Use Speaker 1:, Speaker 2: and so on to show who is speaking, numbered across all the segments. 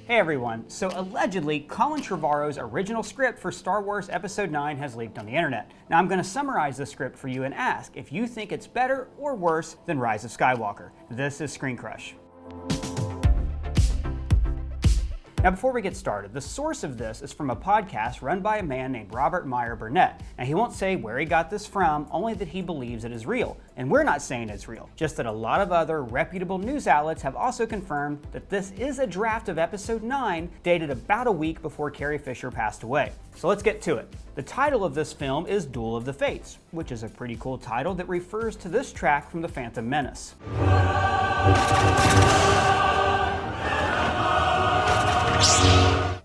Speaker 1: Hey everyone, so allegedly, Colin Trevarrow's original script for Star Wars Episode 9 has leaked on the internet. Now I'm going to summarize the script for you and ask if you think it's better or worse than Rise of Skywalker. This is Screen Crush. Now before we get started, the source of this is from a podcast run by a man named Robert Meyer Burnett. Now he won't say where he got this from, only that he believes it is real. And we're not saying it's real, just that a lot of other reputable news outlets have also confirmed that this is a draft of Episode 9 dated about a week before Carrie Fisher passed away. So let's get to it. The title of this film is Duel of the Fates, which is a pretty cool title that refers to this track from The Phantom Menace.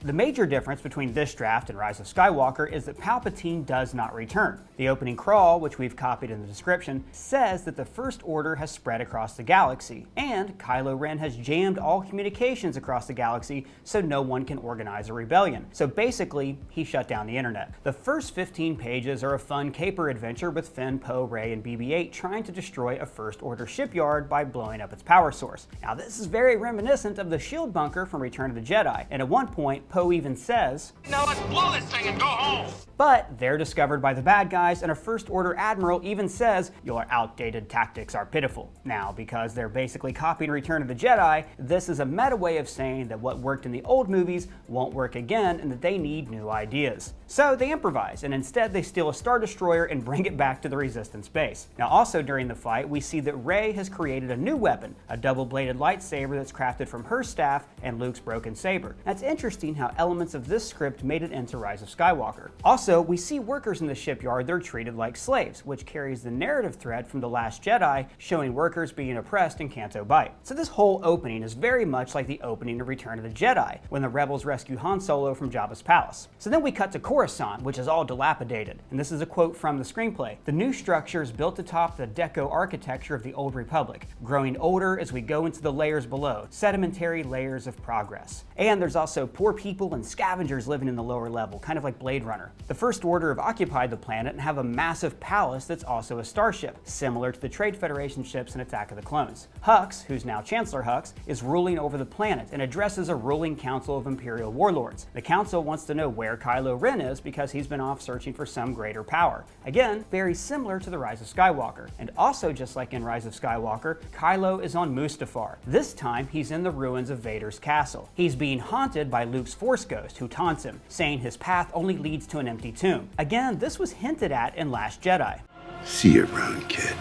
Speaker 1: The major difference between this draft and Rise of Skywalker is that Palpatine does not return. The opening crawl, which we've copied in the description, says that the First Order has spread across the galaxy, and Kylo Ren has jammed all communications across the galaxy so no one can organize a rebellion. So basically, he shut down the internet. The first 15 pages are a fun caper adventure with Finn, Poe, Rey, and BB-8 trying to destroy a First Order shipyard by blowing up its power source. Now this is very reminiscent of the shield bunker from Return of the Jedi, and at one point, Poe even says,
Speaker 2: "Now let's blow this thing and go home."
Speaker 1: But they're discovered by the bad guys, and a First Order admiral even says, "Your outdated tactics are pitiful." Now, because they're basically copying Return of the Jedi, this is a meta way of saying that what worked in the old movies won't work again and that they need new ideas. So they improvise, and instead they steal a Star Destroyer and bring it back to the Resistance base. Now also during the fight, we see that Rey has created a new weapon, a double-bladed lightsaber that's crafted from her staff and Luke's broken saber. That's interesting how elements of this script made it into Rise of Skywalker. Also, we see workers in the shipyard, they're treated like slaves, which carries the narrative thread from The Last Jedi, showing workers being oppressed in Canto Bight. So this whole opening is very much like the opening of Return of the Jedi, when the rebels rescue Han Solo from Jabba's palace. So then we cut to Coruscant, which is all dilapidated. And this is a quote from the screenplay. "The new structure is built atop the Deco architecture of the Old Republic, growing older as we go into the layers below, sedimentary layers of progress." And there's also poor people and scavengers living in the lower level, kind of like Blade Runner. The First Order have occupied the planet and have a massive palace that's also a starship, similar to the Trade Federation ships in Attack of the Clones. Hux, who's now Chancellor Hux, is ruling over the planet and addresses a ruling council of Imperial warlords. The council wants to know where Kylo Ren is because he's been off searching for some greater power. Again, very similar to the Rise of Skywalker. And also just like in Rise of Skywalker, Kylo is on Mustafar. This time, he's in the ruins of Vader's castle. He's being haunted by Luke's Force Ghost, who taunts him, saying his path only leads to an empty tomb. Again, this was hinted at in Last Jedi.
Speaker 3: "See you around, kid."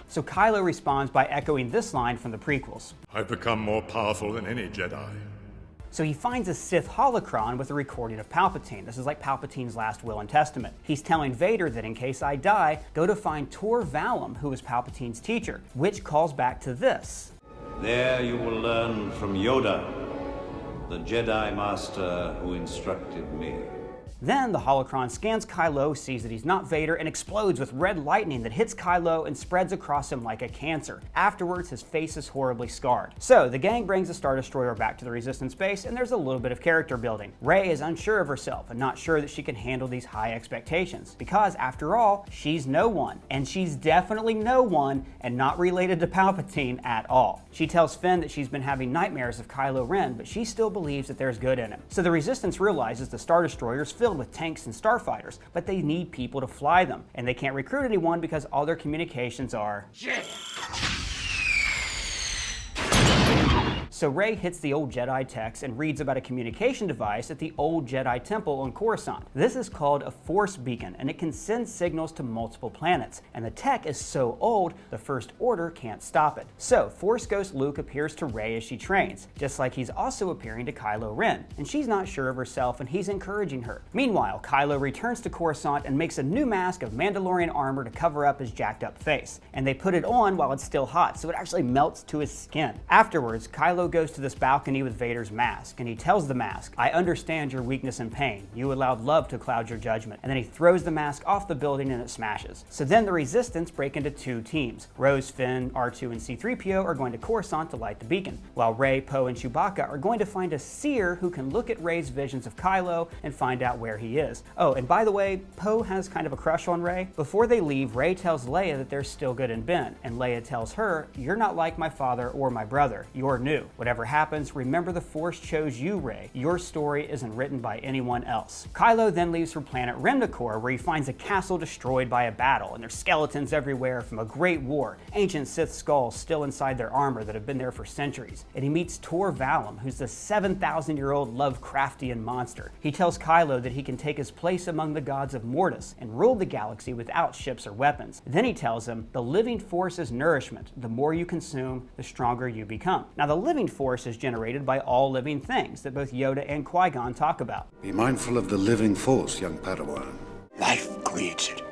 Speaker 1: So Kylo responds by echoing this line from the prequels.
Speaker 4: "I've become more powerful than any Jedi."
Speaker 1: So he finds a Sith holocron with a recording of Palpatine. This is like Palpatine's last will and testament. He's telling Vader that in case I die, go to find Tor Valum, who was Palpatine's teacher, which calls back to this.
Speaker 5: "There you will learn from Yoda, the Jedi Master who instructed me."
Speaker 1: Then the holocron scans Kylo, sees that he's not Vader, and explodes with red lightning that hits Kylo and spreads across him like a cancer. Afterwards, his face is horribly scarred. So the gang brings the Star Destroyer back to the Resistance base, and there's a little bit of character building. Rey is unsure of herself and not sure that she can handle these high expectations, because after all, she's no one. And she's definitely no one and not related to Palpatine at all. She tells Finn that she's been having nightmares of Kylo Ren, but she still believes that there's good in him. So the Resistance realizes the Star Destroyer's filled with tanks and starfighters, but they need people to fly them, and they can't recruit anyone because all their communications are
Speaker 2: Shit.
Speaker 1: So Rey hits the old Jedi text and reads about a communication device at the old Jedi temple on Coruscant. This is called a Force Beacon, and it can send signals to multiple planets. And the tech is so old, the First Order can't stop it. So Force Ghost Luke appears to Rey as she trains, just like he's also appearing to Kylo Ren. And she's not sure of herself, and he's encouraging her. Meanwhile, Kylo returns to Coruscant and makes a new mask of Mandalorian armor to cover up his jacked up face. And they put it on while it's still hot, so it actually melts to his skin. Afterwards, Kylo goes to this balcony with Vader's mask, and he tells the mask, "I understand your weakness and pain. You allowed love to cloud your judgment." And then he throws the mask off the building and it smashes. So then the Resistance break into two teams. Rose, Finn, R2, and C-3PO are going to Coruscant to light the beacon, while Rey, Poe, and Chewbacca are going to find a seer who can look at Rey's visions of Kylo and find out where he is. Oh, and by the way, Poe has kind of a crush on Rey. Before they leave, Rey tells Leia that they're still good in Ben, and Leia tells her, "You're not like my father or my brother. You're new," Whatever happens, remember the Force chose you, Rey. Your story isn't written by anyone else. Kylo then leaves for planet Remdakor, where he finds a castle destroyed by a battle, and there's skeletons everywhere from a great war, ancient Sith skulls still inside their armor that have been there for centuries. And he meets Tor Valum, who's the 7,000-year-old Lovecraftian monster. He tells Kylo that he can take his place among the gods of Mortis and rule the galaxy without ships or weapons. Then he tells him, the living force is nourishment. The more you consume, the stronger you become. Now, the living force is generated by all living things that both Yoda and Qui-Gon talk about.
Speaker 3: Be mindful of the living force, young Padawan.
Speaker 6: Life creates it,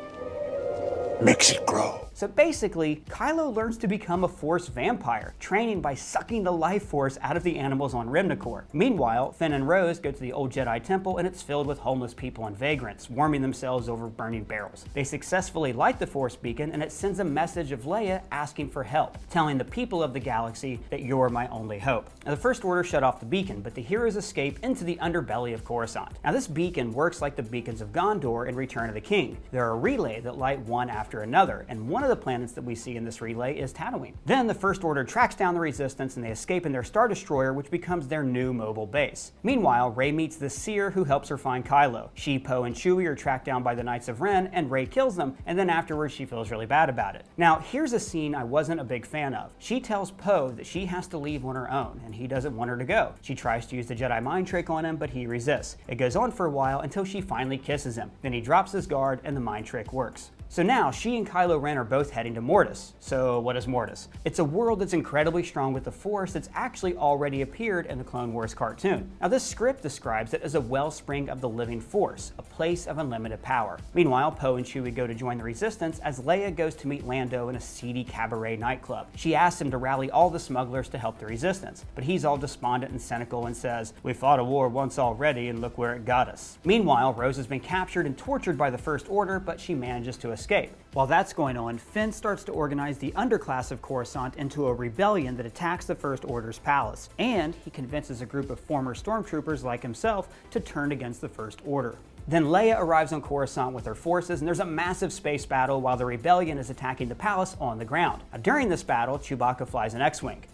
Speaker 6: makes it grow.
Speaker 1: So basically, Kylo learns to become a Force vampire, training by sucking the life force out of the animals on Remdakor. Meanwhile, Finn and Rose go to the old Jedi Temple, and it's filled with homeless people and vagrants, warming themselves over burning barrels. They successfully light the Force beacon, and it sends a message of Leia asking for help, telling the people of the galaxy that you're my only hope. Now, the First Order shut off the beacon, but the heroes escape into the underbelly of Coruscant. Now, this beacon works like the beacons of Gondor in Return of the King. They're a relay that light one after another, and one of the planets that we see in this relay is Tatooine. Then the First Order tracks down the Resistance, and they escape in their Star Destroyer, which becomes their new mobile base. Meanwhile, Rey meets the Seer, who helps her find Kylo. She, Poe, and Chewie are tracked down by the Knights of Ren, and Rey kills them, and then afterwards she feels really bad about it. Now, here's a scene I wasn't a big fan of. She tells Poe that she has to leave on her own, and he doesn't want her to go. She tries to use the Jedi mind trick on him, but he resists. It goes on for a while until she finally kisses him. Then he drops his guard, and the mind trick works. So now, she and Kylo Ren are both heading to Mortis. So what is Mortis? It's a world that's incredibly strong with the Force that's actually already appeared in the Clone Wars cartoon. Now, this script describes it as a wellspring of the living Force, a place of unlimited power. Meanwhile, Poe and Chewie go to join the Resistance as Leia goes to meet Lando in a seedy cabaret nightclub. She asks him to rally all the smugglers to help the Resistance, but he's all despondent and cynical and says, "We fought a war once already and look where it got us." Meanwhile, Rose has been captured and tortured by the First Order, but she manages to escape. While that's going on, Finn starts to organize the underclass of Coruscant into a rebellion that attacks the First Order's palace, and he convinces a group of former stormtroopers like himself to turn against the First Order. Then Leia arrives on Coruscant with her forces, and there's a massive space battle while the rebellion is attacking the palace on the ground. Now, during this battle, Chewbacca flies an X-Wing.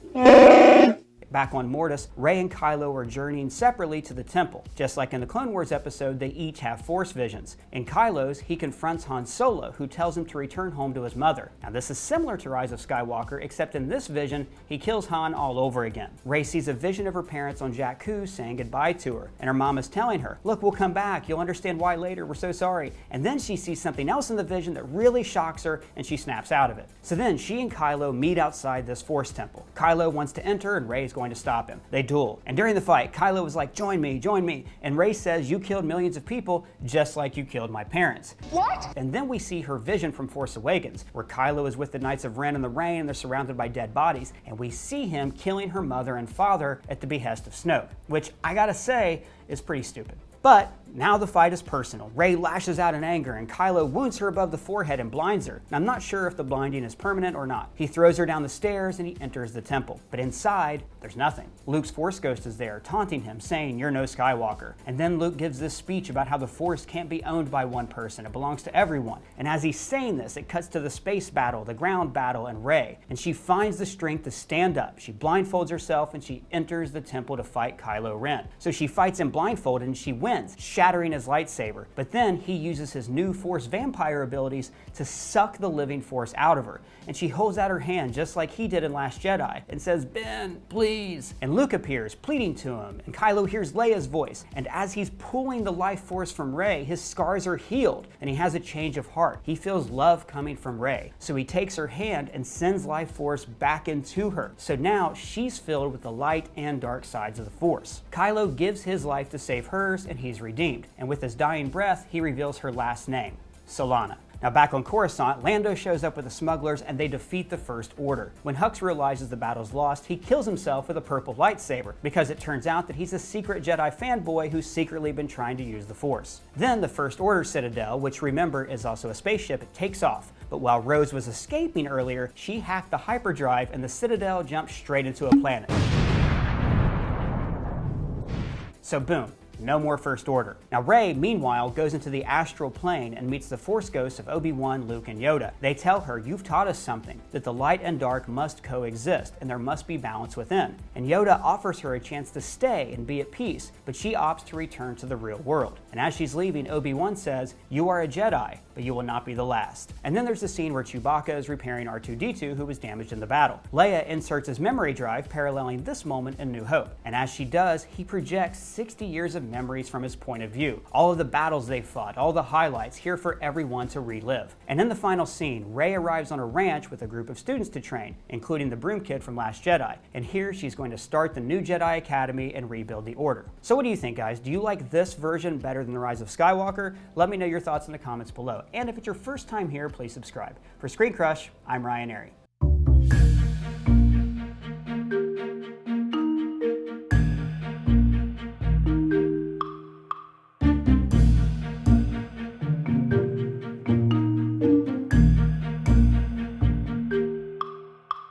Speaker 1: Back on Mortis, Rey and Kylo are journeying separately to the temple. Just like in the Clone Wars episode, they each have Force visions. In Kylo's, he confronts Han Solo, who tells him to return home to his mother. Now, this is similar to Rise of Skywalker, except in this vision, he kills Han all over again. Rey sees a vision of her parents on Jakku saying goodbye to her, and her mom is telling her, "Look, we'll come back. You'll understand why later. We're so sorry." And then she sees something else in the vision that really shocks her, and she snaps out of it. So then she and Kylo meet outside this Force temple. Kylo wants to enter, and Rey's going to stop him. They duel. And during the fight, Kylo is like, join me. And Rey says, "You killed millions of people just like you killed my parents."
Speaker 7: What?
Speaker 1: And then we see her vision from Force Awakens, where Kylo is with the Knights of Ren in the rain, and they're surrounded by dead bodies, and we see him killing her mother and father at the behest of Snoke, which I gotta say is pretty stupid. But now the fight is personal. Rey lashes out in anger, and Kylo wounds her above the forehead and blinds her. Now, I'm not sure if the blinding is permanent or not. He throws her down the stairs, and he enters the temple. But inside, there's nothing. Luke's Force Ghost is there, taunting him, saying, "You're no Skywalker." And then Luke gives this speech about how the Force can't be owned by one person. It belongs to everyone. And as he's saying this, it cuts to the space battle, the ground battle, and Rey. And she finds the strength to stand up. She blindfolds herself, and she enters the temple to fight Kylo Ren. So she fights him blindfolded, and she wins, shattering his lightsaber. But then he uses his new Force vampire abilities to suck the living Force out of her. And she holds out her hand just like he did in Last Jedi and says, "Ben, please." And Luke appears, pleading to him, and Kylo hears Leia's voice. And as he's pulling the life force from Rey, his scars are healed, and he has a change of heart. He feels love coming from Rey. So he takes her hand and sends life force back into her. So now she's filled with the light and dark sides of the Force. Kylo gives his life to save hers, and he's redeemed. And with his dying breath, he reveals her last name, Solana. Now, back on Coruscant, Lando shows up with the smugglers, and they defeat the First Order. When Hux realizes the battle's lost, he kills himself with a purple lightsaber, because it turns out that he's a secret Jedi fanboy who's secretly been trying to use the Force. Then the First Order Citadel, which remember is also a spaceship, takes off. But while Rose was escaping earlier, she hacked the hyperdrive, and the Citadel jumped straight into a planet. So boom. No more First Order. Now Rey, meanwhile, goes into the astral plane and meets the Force ghosts of Obi-Wan, Luke, and Yoda. They tell her, "You've taught us something, that the light and dark must coexist, and there must be balance within." And Yoda offers her a chance to stay and be at peace, but she opts to return to the real world. And as she's leaving, Obi-Wan says, "You are a Jedi, but you will not be the last." And then there's the scene where Chewbacca is repairing R2-D2, who was damaged in the battle. Leia inserts his memory drive, paralleling this moment in New Hope. And as she does, he projects 60 years of memories from his point of view. All of the battles they fought, all the highlights, here for everyone to relive. And in the final scene, Rey arrives on a ranch with a group of students to train, including the Broom Kid from Last Jedi. And here she's going to start the new Jedi Academy and rebuild the Order. So what do you think, guys? Do you like this version better than The Rise of Skywalker? Let me know your thoughts in the comments below. And if it's your first time here, please subscribe. For Screen Crush, I'm Ryan Airy.